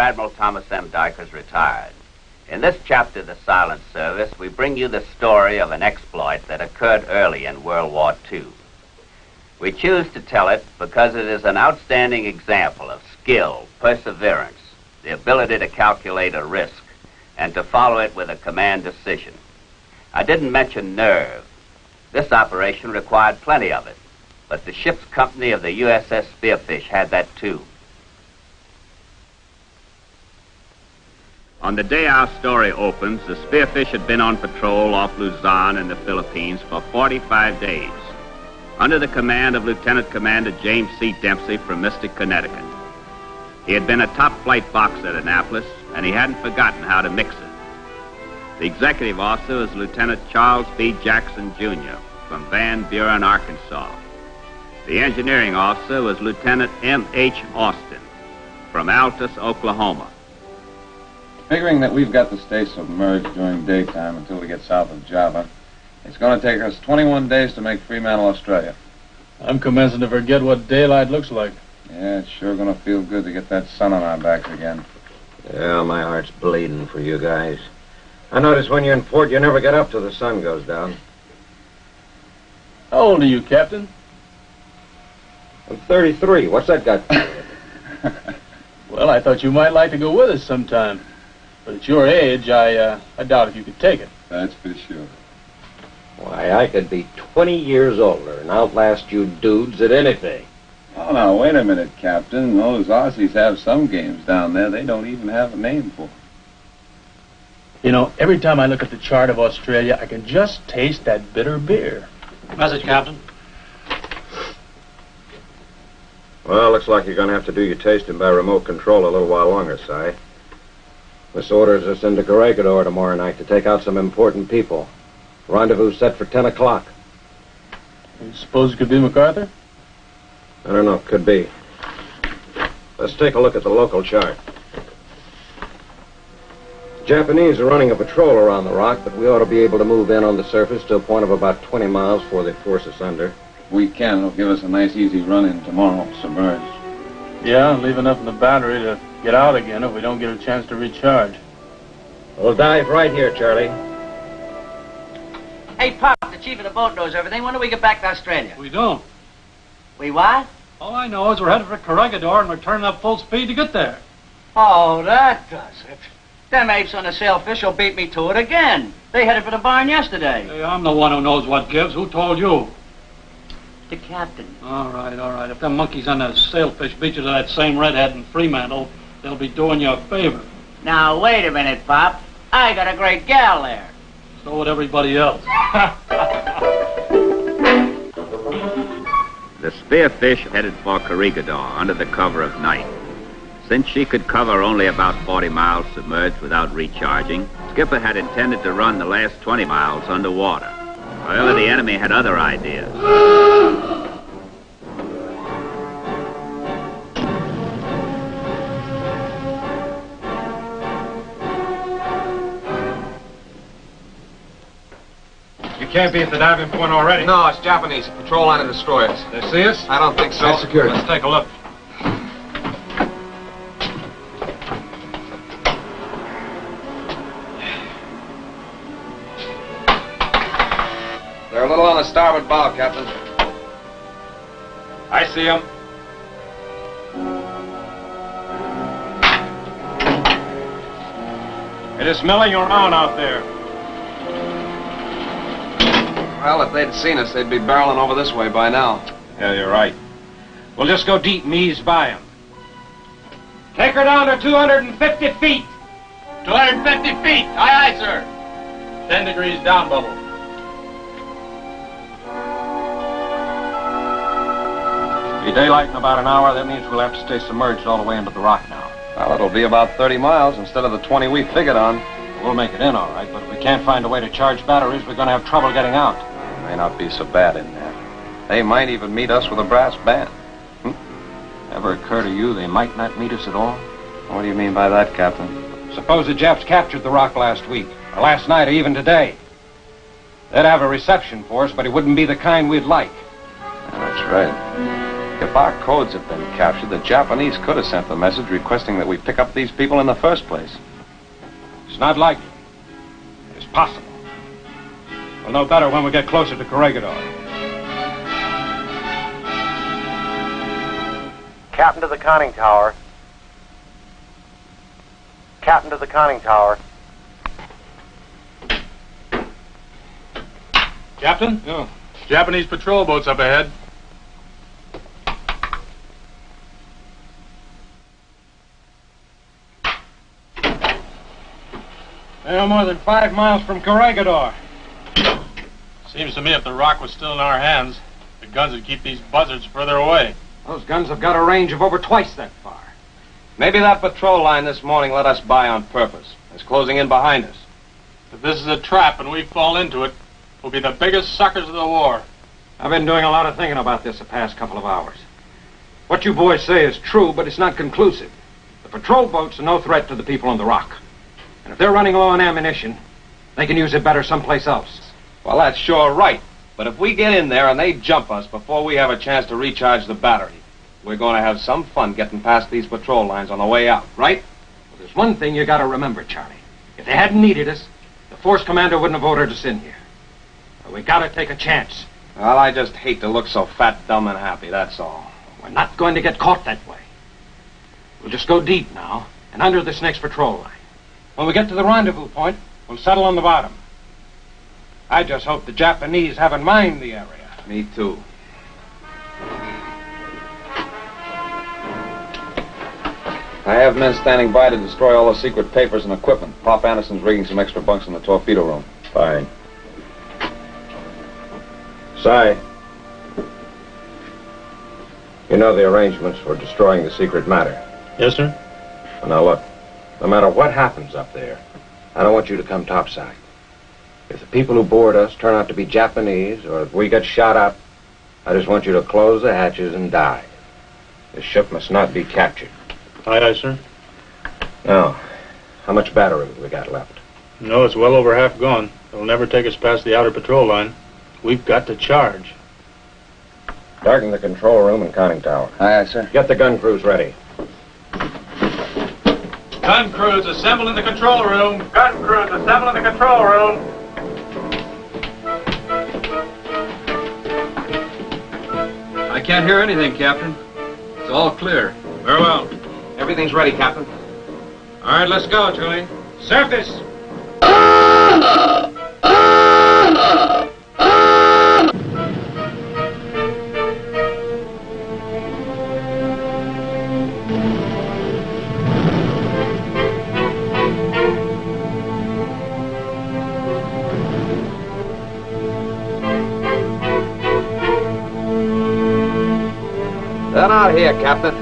Admiral Thomas M. Dykers, retired. In this chapter of the Silent Service, we bring you the story of an exploit that occurred early in World War II. We choose to tell it because it is an outstanding example of skill, perseverance, the ability to calculate a risk, and to follow it with a command decision. I didn't mention nerve. This operation required plenty of it, but the ship's company of the USS Spearfish had that too. On the day our story opens, the Spearfish had been on patrol off Luzon in the Philippines for 45 days, under the command of Lieutenant Commander James C. Dempsey from Mystic, Connecticut. He had been a top flight boxer at Annapolis, and he hadn't forgotten how to mix it. The executive officer was Lieutenant Charles B. Jackson, Jr. from Van Buren, Arkansas. The engineering officer was Lieutenant M.H. Austin from Altus, Oklahoma. Figuring that we've got to stay submerged during daytime until we get south of Java, it's going to take us 21 days to make Fremantle, Australia. I'm commencing to forget what daylight looks like. Yeah, it's sure going to feel good to get that sun on our backs again. Yeah, my heart's bleeding for you guys. I notice when you're in port, you never get up till the sun goes down. How old are you, Captain? I'm 33. What's that got to do with it? Well, I thought you might like to go with us sometime. But at your age, I doubt if you could take it. That's for sure. Why, I could be 20 years older and outlast you dudes at anything. Oh, now, wait a minute, Captain. Those Aussies have some games down there they don't even have a name for. You know, every time I look at the chart of Australia, I can just taste that bitter beer. Message, Captain. Well, looks like you're going to have to do your tasting by remote control a little while longer, Si. This orders us into Corregidor tomorrow night to take out some important people. Rendezvous set for 10 o'clock. You suppose it could be MacArthur? I don't know. Could be. Let's take a look at the local chart. The Japanese are running a patrol around the rock, but we ought to be able to move in on the surface to a point of about 20 miles before they force us under. If we can, it'll give us a nice, easy run-in tomorrow, submerged. Yeah, leave enough in the battery to get out again if we don't get a chance to recharge. We'll dive right here, Charlie. Hey, Pop, the chief of the boat knows everything. When do we get back to Australia? We don't. We what? All I know is we're headed for Corregidor and we're turning up full speed to get there. Oh, that does it. Them apes on the sailfish will beat me to it again. They headed for the barn yesterday. Hey, I'm the one who knows what gives. Who told you? The captain. All right. If them monkeys on the sailfish beat you to that same redhead in Fremantle, they'll be doing you a favor. Now, wait a minute, Pop. I got a great gal there. So would everybody else. The Spearfish headed for Corregidor under the cover of night. Since she could cover only about 40 miles submerged without recharging, Skipper had intended to run the last 20 miles underwater. However, the enemy had other ideas. You can't be at the diving point already. No, it's Japanese. Patrol line of destroyers. They see us? I don't think so. That's security. Let's take a look. They're a little on the starboard bow, Captain. I see them. It is milling around out there. Well, if they'd seen us, they'd be barreling over this way by now. Yeah, you're right. We'll just go deep and ease by them. Take her down to 250 feet. 250 feet. Aye, aye, sir. 10 degrees down, Bubble. Be daylight in about an hour. That means we'll have to stay submerged all the way into the rock now. Well, it'll be about 30 miles instead of the 20 we figured on. We'll make it in all right, but if we can't find a way to charge batteries, we're going to have trouble getting out. It may not be so bad in there. They might even meet us with a brass band. Ever occur to you they might not meet us at all? What do you mean by that, Captain? Suppose the Japs captured the rock last week, or last night, or even today. They'd have a reception for us, but it wouldn't be the kind we'd like. Yeah, that's right. If our codes have been captured, the Japanese could have sent the message requesting that we pick up these people in the first place. It's not likely. It's possible. We'll know better when we get closer to Corregidor. Captain to the conning tower. Captain to the conning tower. Captain? Yeah. Japanese patrol boats up ahead. They're no more than 5 miles from Corregidor. Seems to me if the rock was still in our hands, the guns would keep these buzzards further away. Those guns have got a range of over twice that far. Maybe that patrol line this morning let us by on purpose. It's closing in behind us. If this is a trap and we fall into it, we'll be the biggest suckers of the war. I've been doing a lot of thinking about this the past couple of hours. What you boys say is true, but it's not conclusive. The patrol boats are no threat to the people on the rock. And if they're running low on ammunition, they can use it better someplace else. Well, that's sure right. But if we get in there and they jump us before we have a chance to recharge the battery, we're going to have some fun getting past these patrol lines on the way out, right? Well, there's one thing you got to remember, Charlie. If they hadn't needed us, the force commander wouldn't have ordered us in here. But we got to take a chance. Well, I just hate to look so fat, dumb, and happy, that's all. We're not going to get caught that way. We'll just go deep now and under this next patrol line. When we get to the rendezvous point, we'll settle on the bottom. I just hope the Japanese haven't mined the area. Me too. I have men standing by to destroy all the secret papers and equipment. Pop Anderson's rigging some extra bunks in the torpedo room. Fine. Si, you know the arrangements for destroying the secret matter. Yes, sir? Well, now look, no matter what happens up there, I don't want you to come topside. If the people who board us turn out to be Japanese, or if we get shot up, I just want you to close the hatches and dive. The ship must not be captured. Aye, aye, sir. Now, how much battery have we got left? No, it's well over half gone. It'll never take us past the outer patrol line. We've got to charge. Darken the control room and conning tower. Aye, aye, sir. Get the gun crews ready. Gun crews, assemble in the control room. Gun crews, assemble in the control room. I can't hear anything, Captain. It's all clear. Very well. Everything's ready, Captain. All right, let's go, Julian. Surface! They're not here, Captain.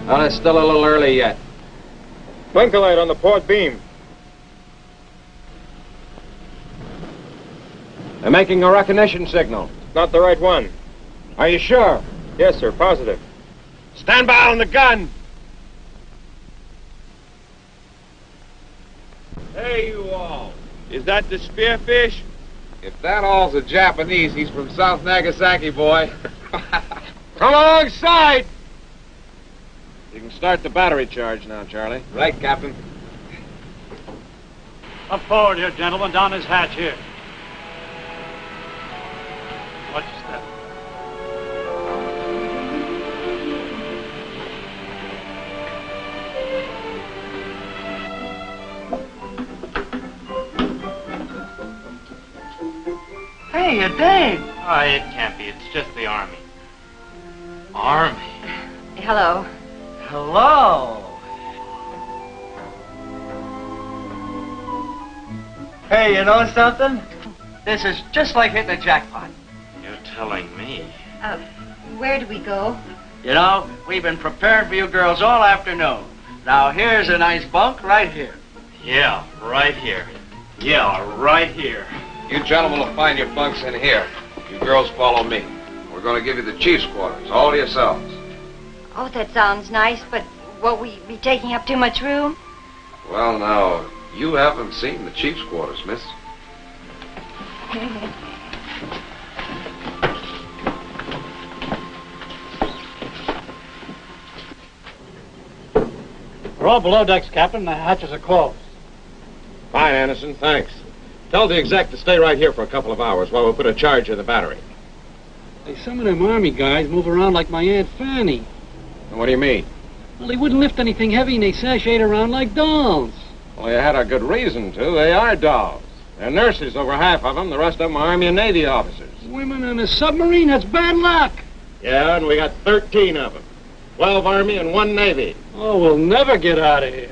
Oh, it's still a little early yet. Blinker light on the port beam. They're making a recognition signal. Not the right one. Are you sure? Yes, sir, positive. Stand by on the gun. Hey, you all. Is that the Spearfish? If that all's a Japanese, he's from South Nagasaki, boy. Come alongside! You can start the battery charge now, Charlie. Right, Captain. Up forward here, gentlemen. Down his hatch here. Watch your step. Hey, you're Dave. Oh, it can't be. It's just the Army. Army? Hello. Hello. Hey, you know something? This is just like hitting a jackpot. You're telling me. Where do we go? You know, we've been preparing for you girls all afternoon. Now, here's a nice bunk right here. Yeah, right here. Yeah, right here. You gentlemen will find your bunks in here. You girls follow me. We're going to give you the chief's quarters, all to yourselves. Oh, that sounds nice, but won't we be taking up too much room? Well, now, you haven't seen the chief's quarters, miss. We're all below decks, Captain. The hatches are closed. Fine, Anderson, thanks. Tell the exec to stay right here for a couple of hours while we put a charge in the battery. Hey, some of them Army guys move around like my Aunt Fanny. What do you mean? Well, they wouldn't lift anything heavy and they sashayed around like dolls. Well, you had a good reason to. They are dolls. They're nurses, over half of them. The rest of them are Army and Navy officers. Women on a submarine? That's bad luck. Yeah, and we got 13 of them. 12 Army and 1 Navy. Oh, we'll never get out of here.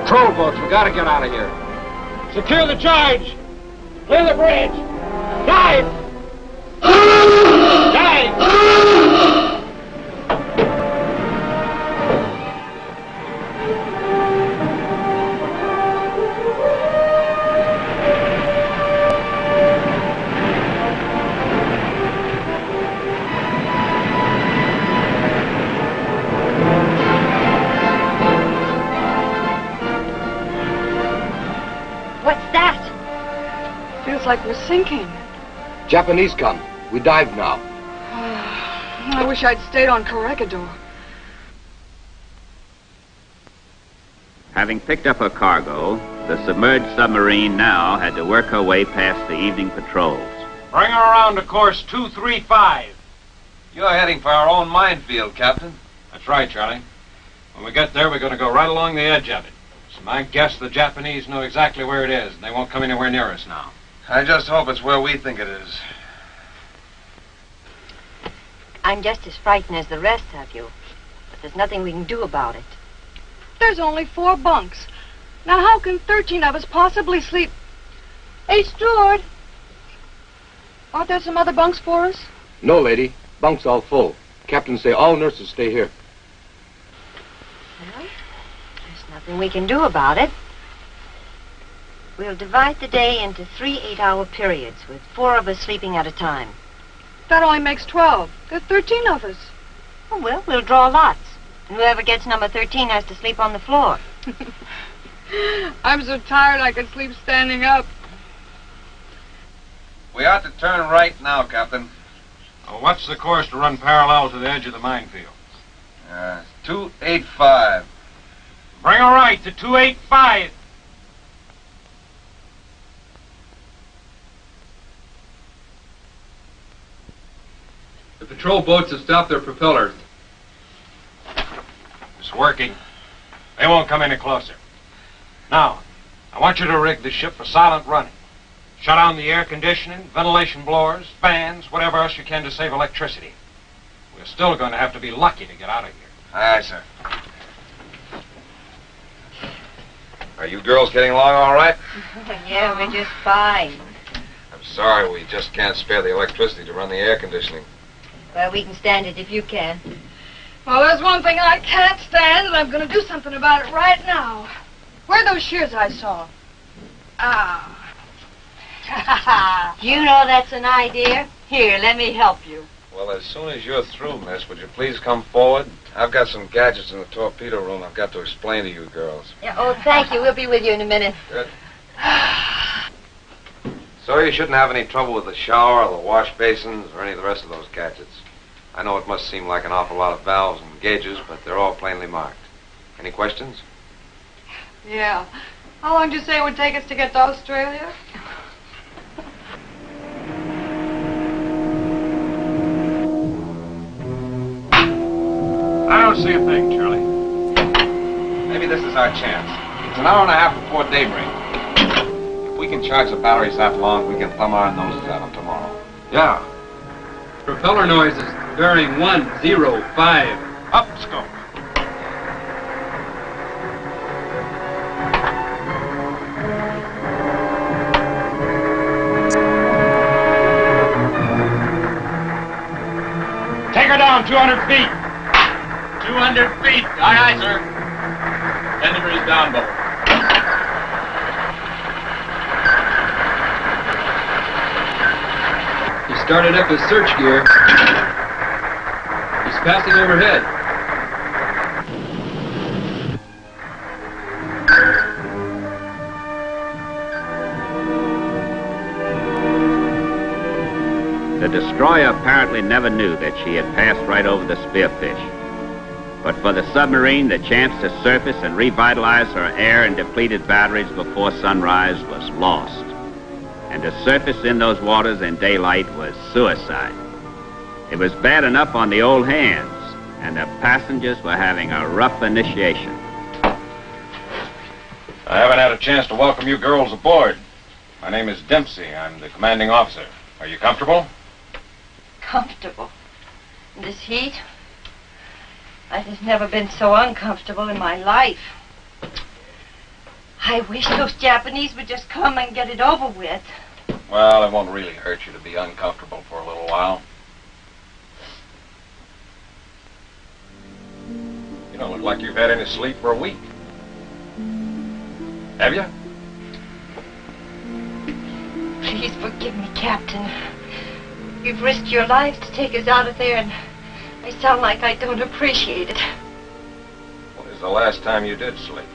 Patrol boats, we gotta get out of here. Secure the charge. Clear the bridge. Dive! Dive! Like we're sinking. Japanese come. We dive now. I wish I'd stayed on Corregidor. Having picked up her cargo, the submerged submarine now had to work her way past the evening patrols. Bring her around to course 235. You're heading for our own minefield, Captain. That's right, Charlie. When we get there, we're going to go right along the edge of it. It's my guess the Japanese know exactly where it is, and they won't come anywhere near us now. I just hope it's where we think it is. I'm just as frightened as the rest of you, but there's nothing we can do about it. There's only 4 bunks. Now how can 13 of us possibly sleep? Hey, steward! Aren't there some other bunks for us? No, lady. Bunks all full. Captain say all nurses stay here. Well, there's nothing we can do about it. We'll divide the day into 3 8-hour periods, with 4 of us sleeping at a time. That only makes 12. There's 13 of us. Oh, well, we'll draw lots. And whoever gets number 13 has to sleep on the floor. I'm so tired I could sleep standing up. We ought to turn right now, Captain. Well, what's the course to run parallel to the edge of the minefield? 285. Bring her right to 285. The patrol boats have stopped their propellers. It's working. They won't come any closer. Now, I want you to rig the ship for silent running. Shut down the air conditioning, ventilation blowers, fans, whatever else you can to save electricity. We're still going to have to be lucky to get out of here. Aye, sir. Are you girls getting along all right? Yeah, we're just fine. I'm sorry, we just can't spare the electricity to run the air conditioning. Well, we can stand it if you can. Well, there's one thing I can't stand, and I'm going to do something about it right now. Where are those shears I saw? Ah. You know that's an idea. Here, let me help you. Well, as soon as you're through, miss, would you please come forward? I've got some gadgets in the torpedo room I've got to explain to you girls. Yeah, oh, thank you. We'll be with you in a minute. Good. So you shouldn't have any trouble with the shower or the wash basins or any of the rest of those gadgets. I know it must seem like an awful lot of valves and gauges, but they're all plainly marked. Any questions? Yeah. How long did you say it would take us to get to Australia? I don't see a thing, Charlie. Maybe this is our chance. It's an hour and a half before daybreak. If we can charge the batteries that long, we can thumb our noses at them tomorrow. Yeah. Propeller noise is bearing 105. Up scope. Take her down 200 feet. 200 feet. Aye, aye, sir. 10 degrees down, boat. He started up his search gear. He's passing overhead. The destroyer apparently never knew that she had passed right over the Spearfish. But for the submarine, the chance to surface and revitalize her air and depleted batteries before sunrise was lost. And to surface in those waters in daylight was suicide. It was bad enough on the old hands, and the passengers were having a rough initiation. I haven't had a chance to welcome you girls aboard. My name is Dempsey. I'm the commanding officer. Are you comfortable? Comfortable? In this heat? I've just never been so uncomfortable in my life. I wish those Japanese would just come and get it over with. Well, it won't really hurt you to be uncomfortable for a little while. You don't look like you've had any sleep for a week. Have you? Please forgive me, Captain. You've risked your life to take us out of there, and I sound like I don't appreciate it. When was the last time you did sleep?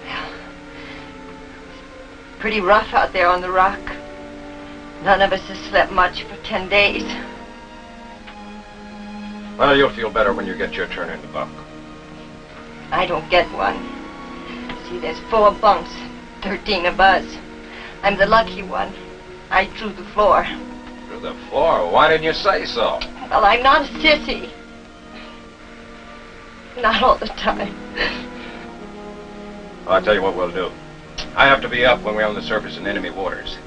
Well, it's pretty rough out there on the rock. None of us has slept much for 10 days. Well, you'll feel better when you get your turn in the bunk. I don't get one. See, there's 4 bunks, 13 of us. I'm the lucky one. I drew the floor. Through the floor? Why didn't you say so? Well, I'm not a sissy. Not all the time. Well, I'll tell you what we'll do. I have to be up when we're on the surface in enemy waters.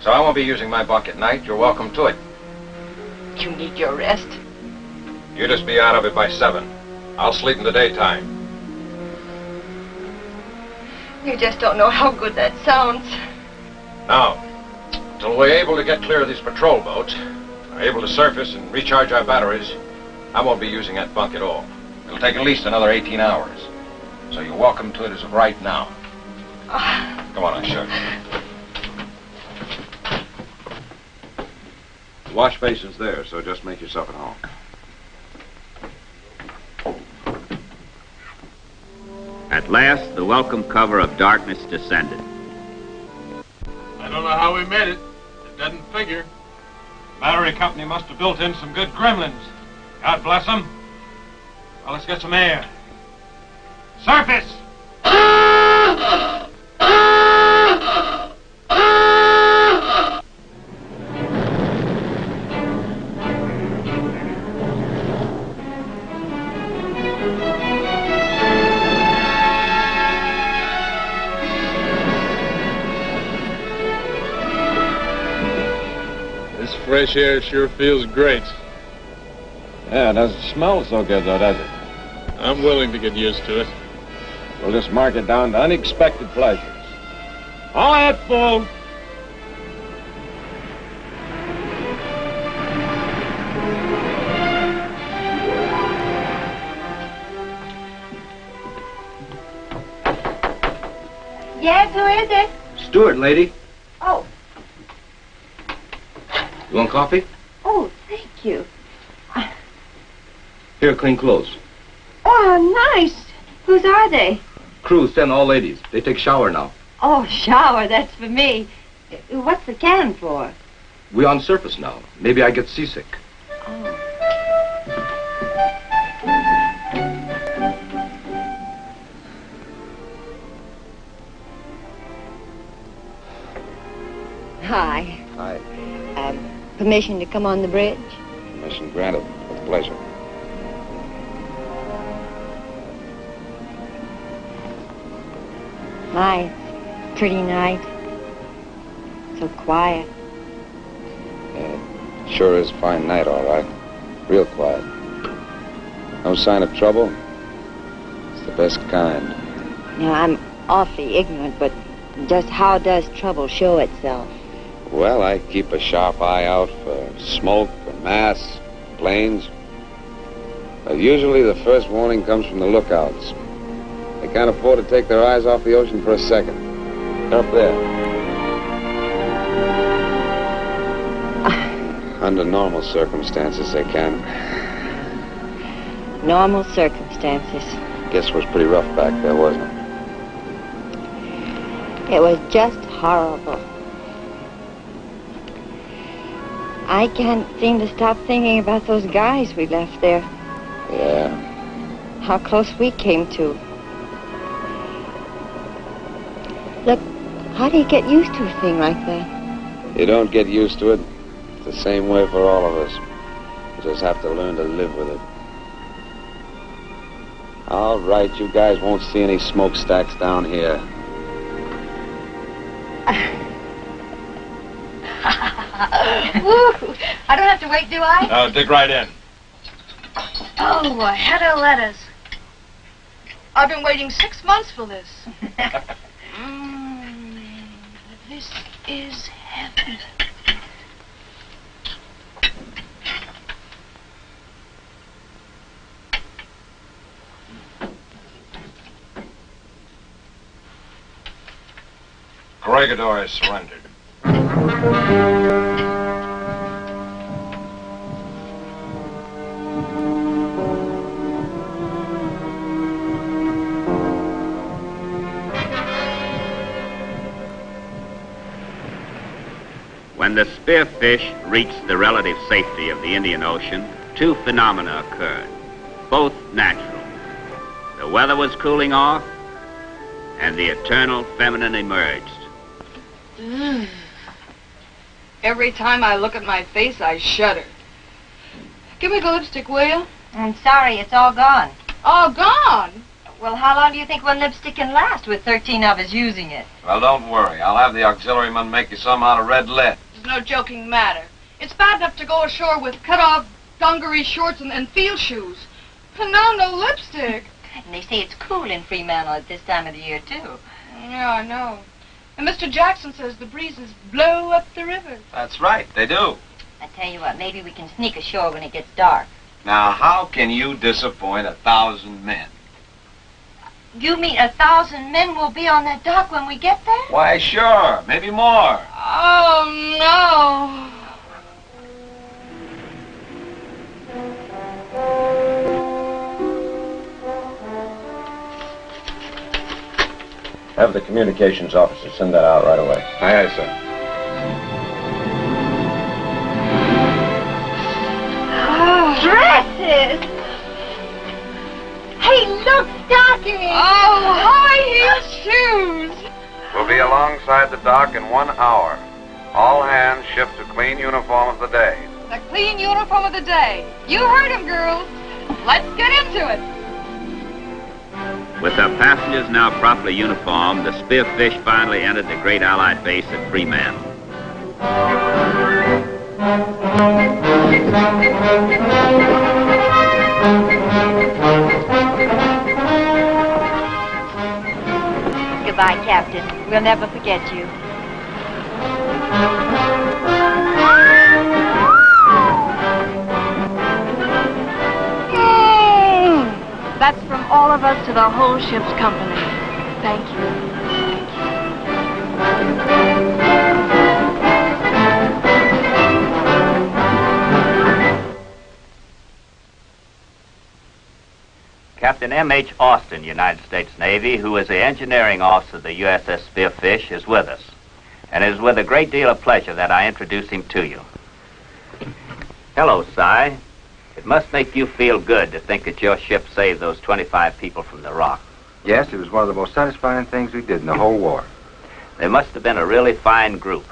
So I won't be using my bunk at night. You're welcome to it. You need your rest. You just be out of it by 7. I'll sleep in the daytime. You just don't know how good that sounds. Now, until we're able to get clear of these patrol boats, are able to surface and recharge our batteries, I won't be using that bunk at all. It'll take at least another 18 hours. So you're welcome to it as of right now. Come on, I'll show you. The wash basin's there, so just make yourself at home. At last, the welcome cover of darkness descended. I don't know how we made it. It doesn't figure. Battery company must have built in some good gremlins. God bless them. Well, let's get some air. Surface! Fresh air sure feels great. Yeah, it doesn't smell so good, though, does it? I'm willing to get used to it. We'll just mark it down to unexpected pleasures. All that full. Yes, who is it? Stewart, lady. Oh. You want coffee? Oh, thank you. Here, clean clothes. Oh, nice. Whose are they? Crew send all ladies. They take shower now. Oh, shower, that's for me. What's the can for? We on surface now. Maybe I get seasick. Oh. Hi. Hi. Permission to come on the bridge? Permission granted. With pleasure. My, pretty night. So quiet. Yeah, sure is a fine night, all right. Real quiet. No sign of trouble. It's the best kind. Now, I'm awfully ignorant, but just how does trouble show itself? Well, I keep a sharp eye out for smoke, for mass, planes. But usually the first warning comes from the lookouts. They can't afford to take their eyes off the ocean for a second. They're up there. Under normal circumstances, they can. Normal circumstances. Guess it was pretty rough back there, wasn't it? It was just horrible. I can't seem to stop thinking about those guys we left there. Yeah. How close we came to. Look, how do you get used to a thing like that? You don't get used to it. It's the same way for all of us. You just have to learn to live with it. All right, you guys won't see any smokestacks down here. Woo! I don't have to wait, do I? No, dig right in. Oh, a head of lettuce. I've been waiting 6 months for this. This is heaven. Corregidor has surrendered. When the Spearfish reached the relative safety of the Indian Ocean, two phenomena occurred, both natural. The weather was cooling off, and the eternal feminine emerged. Every time I look at my face, I shudder. Give me the lipstick, will you? I'm sorry, it's all gone. All gone? Well, how long do you think one lipstick can last with 13 of us using it? Well, don't worry. I'll have the auxiliary man make you some out of red lead. It's no joking matter. It's bad enough to go ashore with cut-off dungaree shorts and field shoes. And now no lipstick. And they say it's cool in Fremantle at this time of the year, too. Yeah, I know. And Mr. Jackson says the breezes blow up the river. That's right, they do. I tell you what, maybe we can sneak ashore when it gets dark. Now, how can you disappoint 1,000 men? You mean 1,000 men will be on that dock when we get there? Why, sure. Maybe more. Oh, no. Have the communications officer send that out right away. Aye, aye, sir. Dresses! Hey, look, stockings! Oh, high-heeled shoes! We'll be alongside the dock in 1 hour. All hands shift to clean uniform of the day. The clean uniform of the day. You heard him, girls. Let's get into it. With her passengers now properly uniformed, the Spearfish finally entered the great Allied base at Fremantle. Goodbye, Captain. We'll never forget you. That's from all of us to the whole ship's company. Thank you. Captain M.H. Austin, United States Navy, who is the engineering officer of the USS Spearfish, is with us. And it is with a great deal of pleasure that I introduce him to you. Hello, Si. It must make you feel good to think that your ship saved those 25 people from the rock. Yes, it was one of the most satisfying things we did in the whole war. They must have been a really fine group.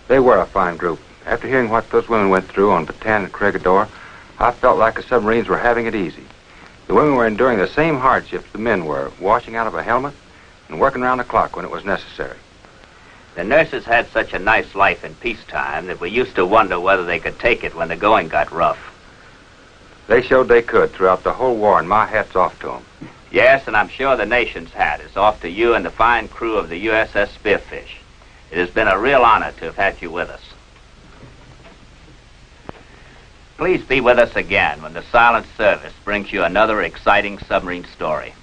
They were a fine group. After hearing what those women went through on Bataan and Corregidor, I felt like the submarines were having it easy. The women were enduring the same hardships the men were, washing out of a helmet and working around the clock when it was necessary. The nurses had such a nice life in peacetime that we used to wonder whether they could take it when the going got rough. They showed they could throughout the whole war, and my hat's off to them. Yes, and I'm sure the nation's hat is off to you and the fine crew of the USS Spearfish. It has been a real honor to have had you with us. Please be with us again when the Silent Service brings you another exciting submarine story.